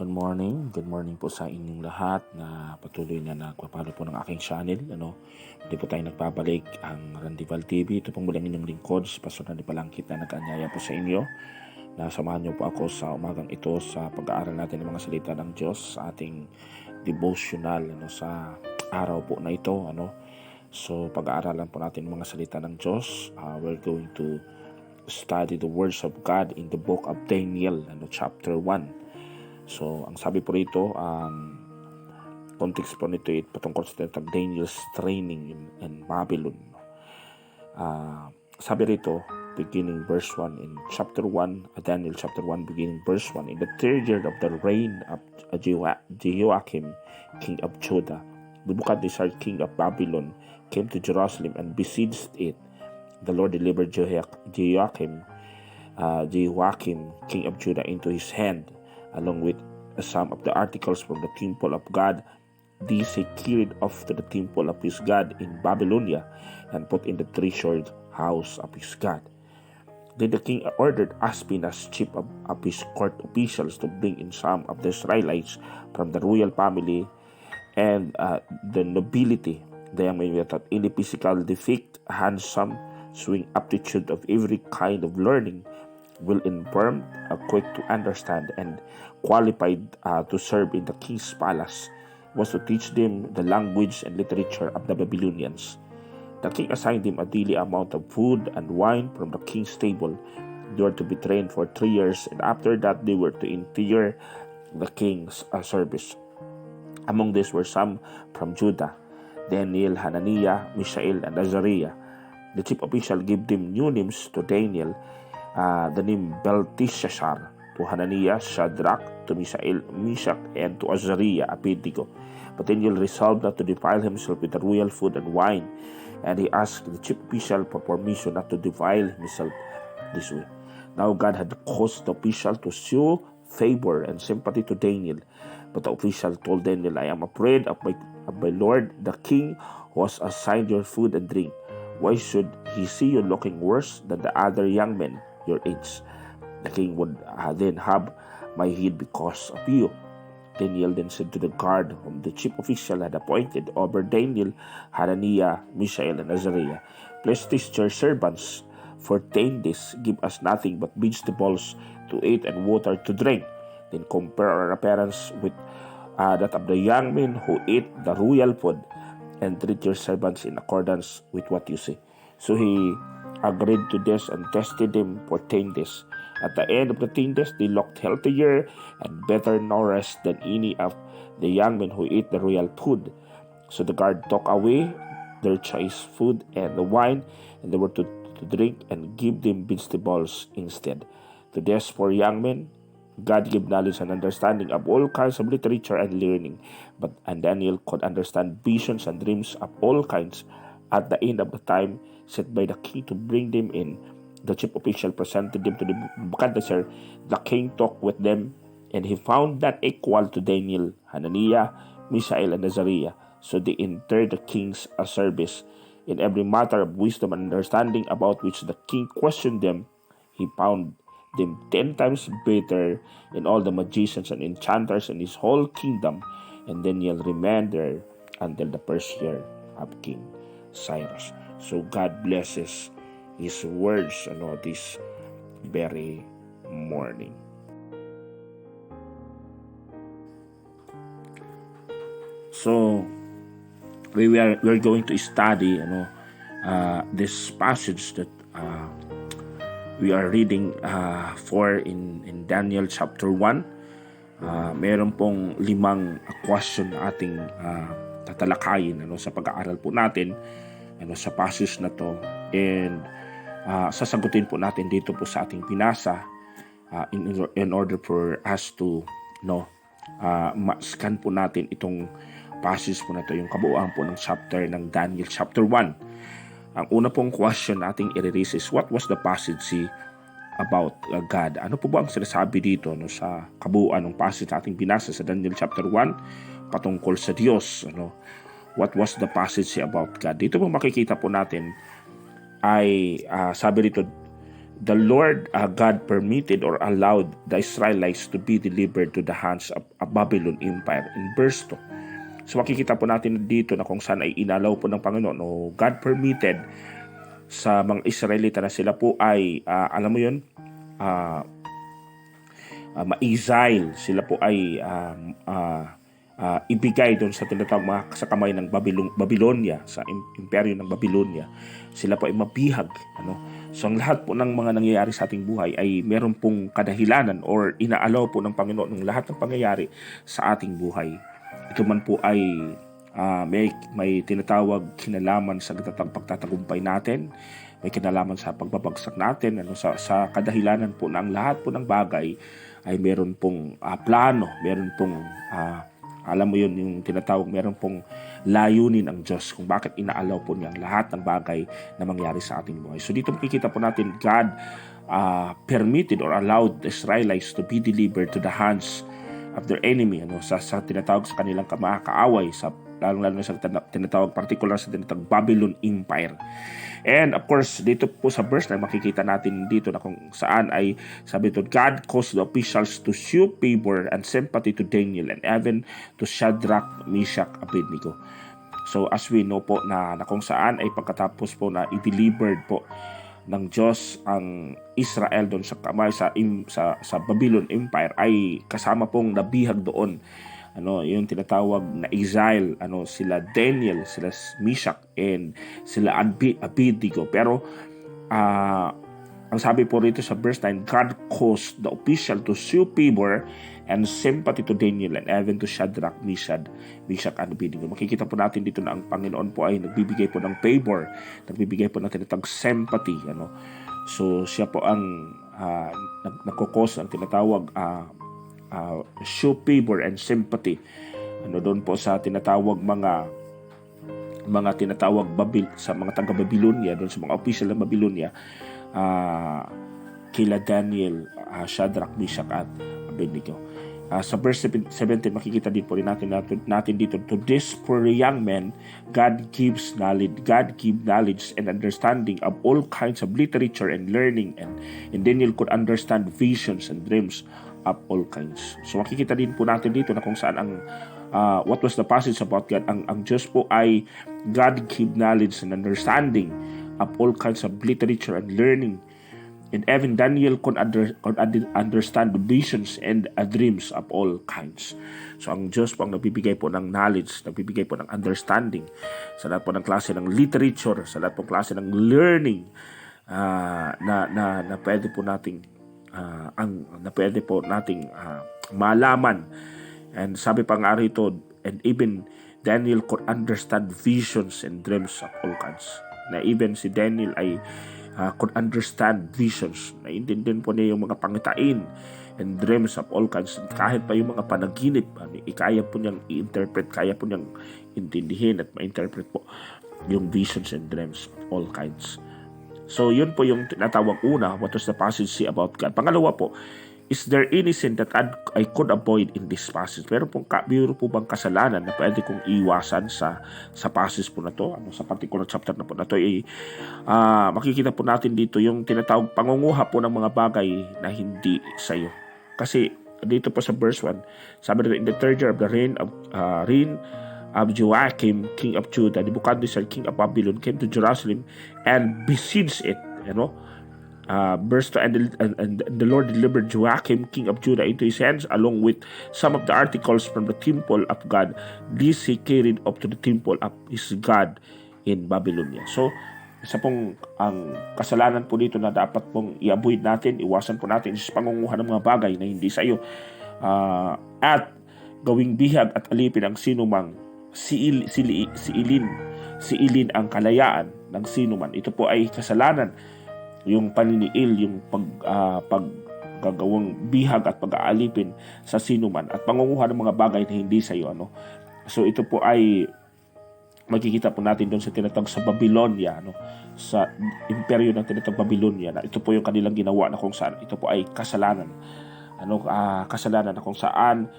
Good morning po sa inyong lahat na patuloy na nagpapalo po ng aking channel. Hindi po tayo nagbabalik ang Randival TV. Ito pong muli ang inyong lingkod, si Pastor Randy Palangkit na nag-anyaya po sa inyo. Samahan niyo po ako sa umagang ito sa pag-aaral natin ng mga salita ng Diyos sa ating devotional sa araw po na ito. So pag-aaralan po natin ng mga salita ng Diyos. We're going to study the words of God in the book of Daniel, chapter 1. So, ang sabi po rito, context po nito ay patungkol sa Daniel's training in Babylon. Sabi rito, beginning verse 1 in chapter 1, Daniel chapter 1, beginning verse 1, in the third year of the reign of Jehoiakim, king of Judah, Nebuchadnezzar, king of Babylon, came to Jerusalem and besieged it. The Lord delivered Jehoiakim, king of Judah, into his hand, along with some of the articles from the temple of God. These he carried off to the temple of his God in Babylonia and put in the treasured house of his God. Then the king ordered Aspenaz, chief of his court officials, to bring in some of the Israelites from the royal family and the nobility. They may without any physical defect, handsome, showing aptitude of every kind of learning, well informed, quick to understand, and qualified to serve in the king's palace, was to teach them the language and literature of the Babylonians. The king assigned them a daily amount of food and wine from the king's table. They were to be trained for 3 years, and after that they were to enter the king's service. Among these were some from Judah: Daniel, Hananiah, Mishael, and Azariah. The chief official gave them new names. To Daniel, the name Belteshazzar; to Hananiah, Shadrach; to Mishael, Meshach; and to Azariah, Abednego. But Daniel resolved not to defile himself with the royal food and wine, and he asked the chief official for permission not to defile himself this way. Now God had caused the official to show favor and sympathy to Daniel, but the official told Daniel, "I am afraid of my lord the king, who has assigned your food and drink. Why should he see you looking worse than the other young men your age? The king would then have my head because of you." Daniel then said to the guard whom the chief official had appointed over Daniel, Hananiah, Mishael, and Azariah, "Please teach your servants for 10 days. Give us nothing but vegetables to eat and water to drink. Then compare our appearance with that of the young men who eat the royal food, and treat your servants in accordance with what you say." So he agreed to this and tested them for 10 days. At the end of the 10 days, they looked healthier and better nourished than any of the young men who ate the royal food. So the guard took away their choice food and the wine, and they were to drink, and give them vegetables instead. To these 4 young men, God gave knowledge and understanding of all kinds of literature and learning. And Daniel could understand visions and dreams of all kinds. At the end of the time set by the king to bring them in, the chief official presented them to the Nebuchadnezzar. The king talked with them, and he found that equal to Daniel, Hananiah, Mishael, and Azariah. So they entered the king's service. In every matter of wisdom and understanding about which the king questioned them, he found them 10 times better in all the magicians and enchanters in his whole kingdom. And Daniel remained there until the first year of King Cyrus. So God blesses his words this very morning. So we're going to study this passage that we are reading for in Daniel chapter 1. Meron pong 5 question na ating tatalakayin sa pag-aaral po natin sa passage na to, and sasagutin po natin dito po sa ating pinasa in order for us to ma-scan po natin itong passage po na to, yung kabuuan po ng chapter ng Daniel chapter 1. Ang una pong question nating i-raise is, what was the passage about God? Ano po ba ang sinasabi dito sa kabuuan ng passage na ating binasa sa Daniel chapter 1 patungkol sa Diyos? What was the passage about God? Dito po makikita po natin ay sabi rito, the Lord God permitted or allowed the Israelites to be delivered to the hands of a Babylon Empire in verse 2. So makikita po natin dito na kung saan ay inalaw po ng Panginoon o God permitted sa mga Israelita na sila po ay alam mo yun, ma-exile, sila po ay ibigay doon sa tinatawag sa kamay ng Babylonia, sa imperyo ng Babylonia. Sila po ay mabihag. So ang lahat po ng mga nangyayari sa ating buhay ay meron pong kadahilanan or inaalaw po ng Panginoon ng lahat ng pangyayari sa ating buhay. Ito man po ay may tinatawag kinalaman sa pagtatagumpay natin, may kinalaman sa pagbabagsak natin, sa kadahilanan po na ang lahat po ng bagay ay meron pong plano, meron pong alam mo yun, yung tinatawag, meron pong layunin ang Diyos kung bakit inaalaw po niya ang lahat ng bagay na mangyari sa ating buhay. So dito makikita po natin God permitted or allowed the Israelites to be delivered to the hands of their enemy, sa tinatawag sa kanilang kaaway, lalo sa tinatawag particular sa tinatawag Babylon Empire. And of course, dito po sa verse na makikita natin dito na kung saan ay sabi ito, God caused the officials to show favor and sympathy to Daniel and even to Shadrach, Meshach, Abednego. So as we know po na kung saan ay pagkatapos po na i-delivered po ng Diyos ang Israel doon sa kamay sa Babylon Empire, ay kasama pong nabihag doon yung tinatawag na exile, sila Daniel, sila Meshach, and sila Abednego. Pero ang sabi po rito sa verse 9, God caused the official to show favor and sympathy to Daniel and even to Shadrach, Meshach, and Abednego. Makikita po natin dito na ang Panginoon po ay nagbibigay po ng favor, nagbibigay po ng tinatawag sympathy. So siya po ang nagkukos ang tinatawag show favor and sympathy. Doon po sa tinatawag mga tinatawag sa mga taga-Babylonia, doon sa mga official ng Babylonia, kila Daniel, Shadrach, Meshach, at Abednego. Sa verse 17, makikita din po rin natin dito, to this for young men, God gives knowledge and understanding of all kinds of literature and learning, and Daniel could understand visions and dreams of all kinds. So makikita din po natin dito na kung saan ang what was the passage about God. Ang Diyos po ay God give knowledge and understanding of all kinds of literature and learning. And even Daniel could understand the visions and dreams of all kinds. So ang Diyos po ang nagbibigay po ng knowledge, nagbibigay po ng understanding sa lahat po ng klase ng literature, sa lahat po ng klase ng learning na pwede po nating malaman. And sabi pa nga rito, and even Daniel could understand visions and dreams of all kinds. Na even si Daniel ay could understand visions. Naintindihan po niya yung mga pangitain and dreams of all kinds. Kahit pa yung mga panaginip, kaya po niyang i-interpret, kaya po niyang intindihin at ma-interpret po yung visions and dreams of all kinds. So yun po yung tinatawag una, what was the passage say about God. Pangalawa po, is there any sin that I could avoid in this passage? Pero biro po bang kasalanan na pwede kong iwasan sa passage po na to, sa particular chapter na po na to? Makikita po natin dito yung tinatawag pangunguha po ng mga bagay na hindi sa'yo. Kasi dito po sa verse 1, sabi nito, in the third year of the reign of Joachim, king of Judah, Nebuchadnezzar, king of Babylon, came to Jerusalem and besieged it. Verse 2, and the Lord delivered Joachim, king of Judah, into his hands, along with some of the articles from the temple of God. This he carried up to the temple of his God in Babylonia. So, isa pong ang kasalanan po dito na dapat pong i-avoid natin, iwasan po natin, is pangunguha ng mga bagay na hindi sa iyo. At gawing bihag at alipin ang sinumang siilin ang kalayaan ng sinuman. Ito po ay kasalanan, yung paniniil, yung paggagawang bihag at pag-aalipin sa sinuman at pangunguha ng mga bagay na hindi sa iyo. So ito po ay makikita po natin doon sa tinatawag sa Babylonia, sa imperyo ng tinatawag Babylonia, na ito po yung kanilang ginawa na kung saan ito po ay kasalanan. Kasalanan na kung saan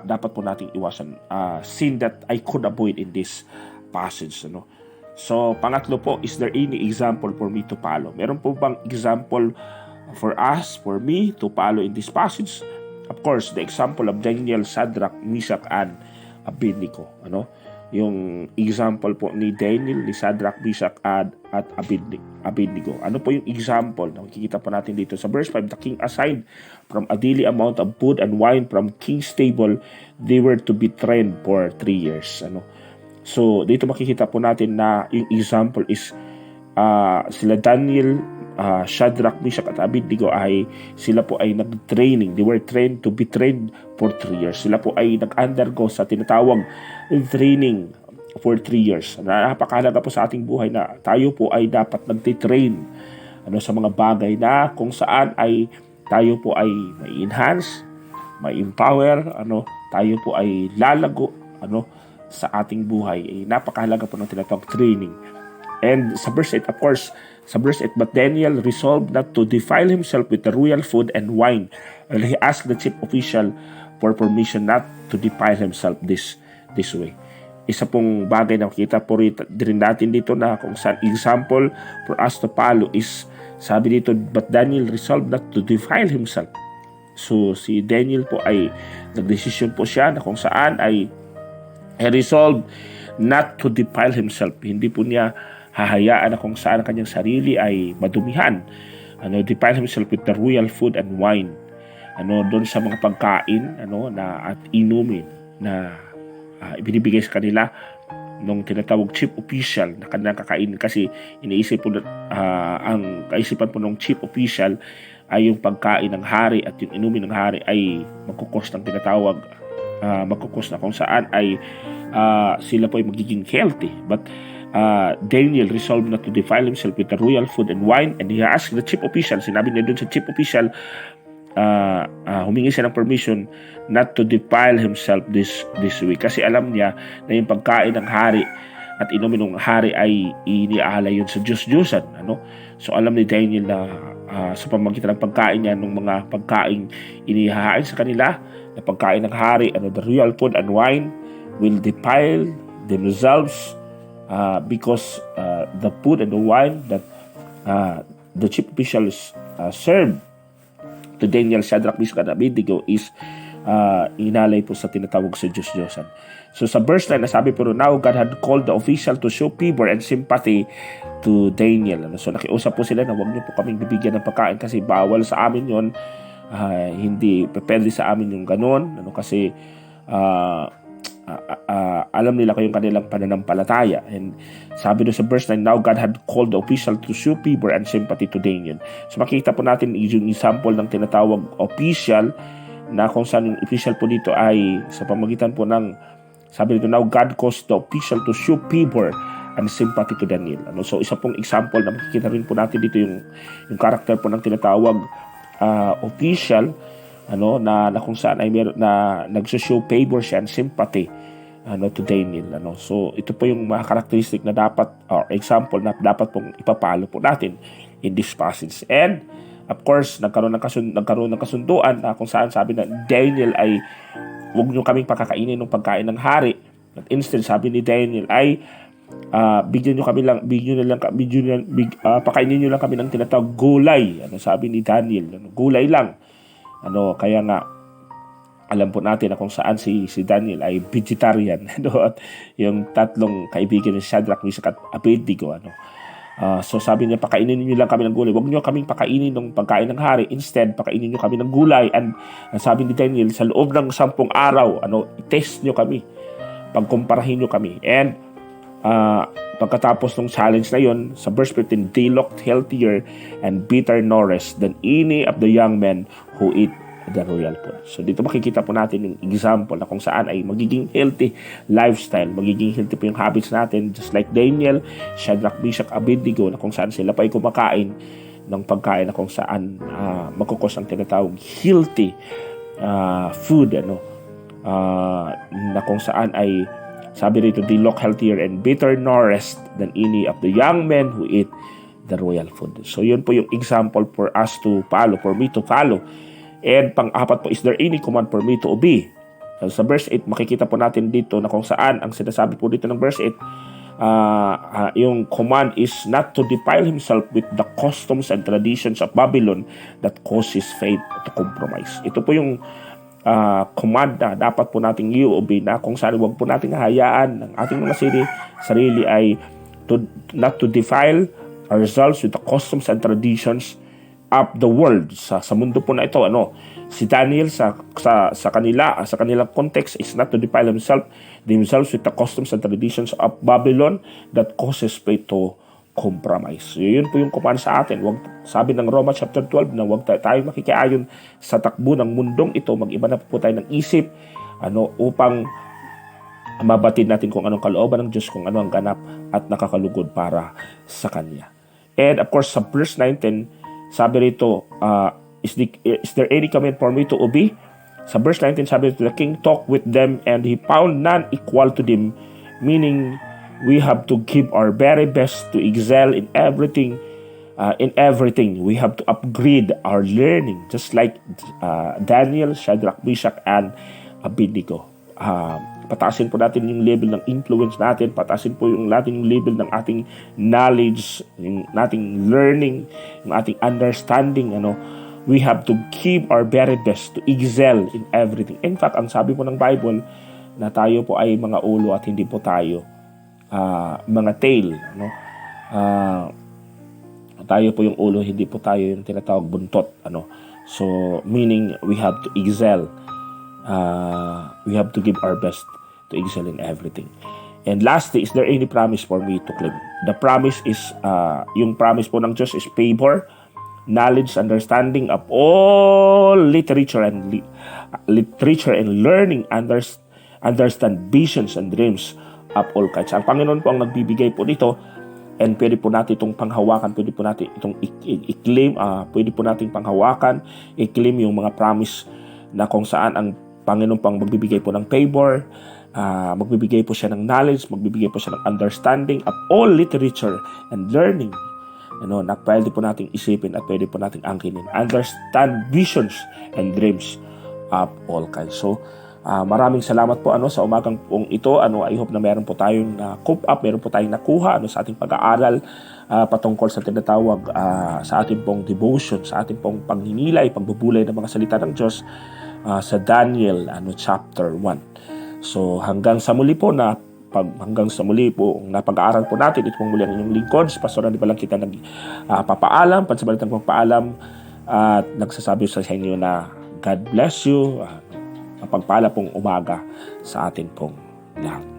dapat po nating iwasan. Sin that I could avoid in this passage. So, pangatlo po, is there any example for me to follow? Meron po bang example for us, for me, to follow in this passage? Of course, the example of Daniel, Shadrach, Meshach, and Abednego. Yung example po ni Daniel, ni Shadrach, Meshach, at Abednego. Ano po yung example? Nakikita po natin dito sa verse 5, the king assigned from a daily amount of food and wine from king's table. They were to be trained for 3 years. So, dito makikita po natin na yung example is sila Daniel, Shadrach, Meshach, at Abednego sila po ay nag-training. They were trained to be trained for 3 years. Sila po ay nag-undergo sa tinatawag training for 3 years. Napakahalaga po sa ating buhay na tayo po ay dapat nag-train sa mga bagay na kung saan ay tayo po ay may enhance, may empower, tayo po ay lalago, sa ating buhay. Napakahalaga po ng tinatawag training. And sa verse 8, of course, sa verse 8, but Daniel resolved not to defile himself with the royal food and wine. And he asked the chief official for permission not to defile himself this way. Isa pong bagay na makita po rin natin dito na kung saan example for us to follow is, sabi dito, but Daniel resolved not to defile himself. So, si Daniel po ay nagdesisyon po siya na kung saan ay he resolved not to defile himself. Hindi po niya hahayaan na kung saan ang kanyang sarili ay madumihan. Defile himself with the royal food and wine. Doon sa mga pagkain, na at inumin na ibinibigay sa kanila nung tinatawag chief official na kanilang kakainin, kasi iniisip po ang kaisipan po ng chief official ay yung pagkain ng hari at yung inumin ng hari ay magkukos ng tinatawag magkukos na kung saan ay sila po ay magiging healthy. But Daniel resolved not to defile himself with the royal food and wine, and he asked the chief official, sinabi niya doon sa chief official, humingi siya ng permission not to defile himself this way, kasi alam niya na yung pagkain ng hari at inumin ng hari ay iniaalay yun sa Diyos-Diyosan. So alam ni Daniel na sa pamamagitan ng pagkain niya, ng mga pagkain inihahain sa kanila, na pagkain ng hari, the royal food and wine will defile themselves because the food and the wine that the chief officials served to Daniel, Shadrach, Meshach, and Abednego is inalay po sa tinatawag sa Diyos-Diyosan. So sa verse 9, nasabi po, now God had called the official to show favor and sympathy to Daniel. So nakiusap po sila na huwag niyo po kaming bibigyan ng pagkain kasi bawal sa amin yon. Hindi pwede sa amin yung ganon, kasi alam nila kayong kanilang pananampalataya. And sabi doon sa verse 9, now God had called the official to show favor and sympathy to Daniel. So makita po natin yung example ng tinatawag official, na kung saan yung official po dito ay sa pamagitan po ng, sabi dito, now God caused the official to show favor and sympathy to Daniel. So isa pong example na makikita rin po natin dito yung character po ng tinatawag official, na kung saan ay meron na nagso-show favor siya and sympathy to Daniel. So ito po yung mga characteristic na dapat, or example na dapat pong ipapalo po natin in this passage. And of course, nagkaroon ng kasunduan na kung saan sabi na Daniel ay huwag nyo kaming pakakainin ng pagkain ng hari. At instead, sabi ni Daniel ay pakainin nyo lang kami ng tinatawag gulay. Sabi ni Daniel, gulay lang. Kaya nga alam po natin na kung saan si Daniel ay vegetarian. At yung tatlong kaibigan ni Shadrach, Meshach, at Abednego. So sabi niya, pakainin niyo lang kami ng gulay. Huwag niyo kaming pakainin ng pagkain ng hari. Instead, pakainin niyo kami ng gulay. And sabi ni Daniel, sa loob ng 10 araw, i-test niyo kami. Pagkumparahin niyo kami. And pagkatapos ng challenge na yon, sa verse 15, they looked healthier and better nourished than any of the young men who eat the royal food. So dito makikita po natin yung example na kung saan ay magiging healthy lifestyle, magiging healthy po yung habits natin, just like Daniel, Shadrach, Meshach, Abednego, na kung saan sila pa ay kumakain ng pagkain na kung saan magkukos ang tinatawag healthy food, na kung saan ay sabi rito, they look healthier and better nourished than any of the young men who eat the royal food. So yun po yung example for us to follow, for me to follow. And pang-apat po, is there any command for me to obey? So, sa verse 8, makikita po natin dito na kung saan ang sinasabi po dito ng verse 8, yung command is not to defile himself with the customs and traditions of Babylon that causes faith to compromise. Ito po yung command na dapat po nating i-obey, na kung saan huwag po nating hayaan ng ating mga sarili ay not to defile ourselves with the customs and traditions of the world. Sa mundo po na ito, si Daniel sa kanilang context is not to defile themselves with the customs and traditions of Babylon that causes faith to compromise. So, yun po yung command sa atin. Sabi ng Roma chapter 12 na huwag tayo makikiayon sa takbo ng mundong ito. Mag-iba na po tayo ng isip upang mabatid natin kung anong kalooban ng Diyos, kung ano ang ganap at nakakalugod para sa Kanya. And of course, sa verse 19, sabi rito, is there any command for me to obey? Sa verse 19, sabi rito, the king talked with them and he found none equal to them, meaning we have to give our very best to excel in everything. We have to upgrade our learning, just like Daniel, Shadrach, Meshach, and Abednego. Pataasin po natin yung level ng influence natin, pataasin po yung ating level ng ating knowledge, yung ating learning, yung ating understanding. We have to give our very best to excel in everything. In fact, ang sabi po ng Bible na tayo po ay mga ulo at hindi po tayo mga tail. Tayo po yung ulo, hindi po tayo yung tinatawag buntot. So, meaning we have to excel. We have to give our best to excel in everything. And lastly, is there any promise for me to claim? The promise is, yung promise po ng Diyos is favor, knowledge, understanding of all literature and learning, understand visions and dreams of all kinds. Ang Panginoon po ang nagbibigay po dito, and pwede po natin itong panghawakan, pwede po natin itong i-claim, pwede po natin panghawakan, i-claim yung mga promise na kung saan ang Panginoon pang magbibigay po ng favor, magbibigay po siya ng knowledge, magbibigay po siya ng understanding of all literature and learning. Na pwede po nating isipin at pwede po nating angkinin. Understand visions and dreams of all kinds. So, maraming salamat po sa umagang pong ito. I hope na meron po tayong cope up, meron po tayong nakuha sa ating pag-aaral patungkol sa tinatawag sa ating pong devotion, sa ating pong pagninilay, pagbubulay ng mga salita ng Diyos sa Daniel chapter 1. So hanggang sa muli po napag-aaral po natin. Ito pong muli ang inyong lingkod, Pastor Randy Balangkita, papaalam, pansabalitang pagpaalam at nagsasabi sa inyo na God bless you. Mapagpala pong umaga sa atin pong lahat.